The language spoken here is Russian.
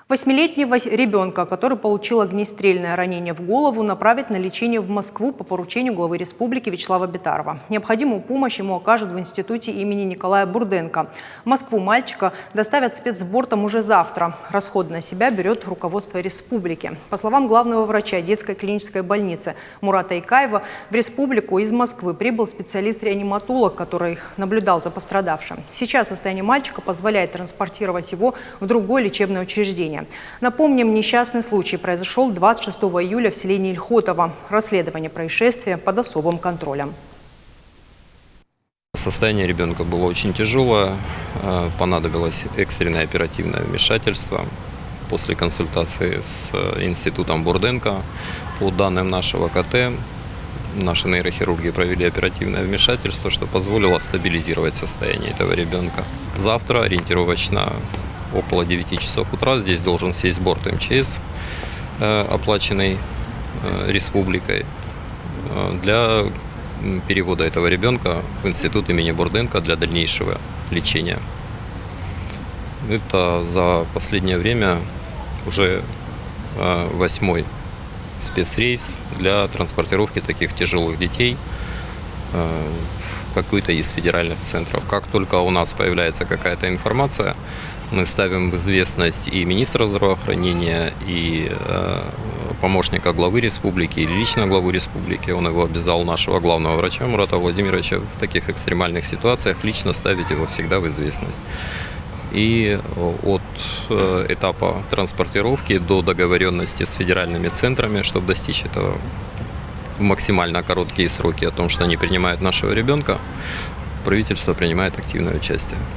Восьмилетнего ребенка, который получил огнестрельное ранение в голову, направят на лечение в Москву по поручению главы республики Вячеслава Битарова. Необходимую помощь ему окажут в институте имени Николая Бурденко. В Москву мальчика доставят спецбортом уже завтра. Расход на себя берет руководство республики. По словам главного врача детской клинической больницы Мурата Икаева, в республику из Москвы прибыл специалист-реаниматолог, который наблюдал за пострадавшим. Сейчас состояние мальчика позволяет транспортировать его в другое лечебное учреждение. Напомним, несчастный случай произошел 26 июля в селении Ильхотово. Расследование происшествия под особым контролем. Состояние ребенка было очень тяжелое, понадобилось экстренное оперативное вмешательство. После консультации с институтом Бурденко, по данным нашего КТ, наши нейрохирурги провели оперативное вмешательство, что позволило стабилизировать состояние этого ребенка. Завтра ориентировочно около 9 часов утра здесь должен сесть борт МЧС, оплаченный республикой, для перевода этого ребенка в институт имени Бурденко для дальнейшего лечения. Это за последнее время уже 8-й спецрейс для транспортировки таких тяжелых детей в какой-то из федеральных центров. Как только у нас появляется какая-то информация, мы ставим в известность и министра здравоохранения, и помощника главы республики, и лично главу республики. Он его обязал, нашего главного врача Мурата Владимировича, в таких экстремальных ситуациях лично ставить его всегда в известность. И от этапа транспортировки до договоренности с федеральными центрами, чтобы достичь этого в максимально короткие сроки, о том, что они принимают нашего ребенка, правительство принимает активное участие.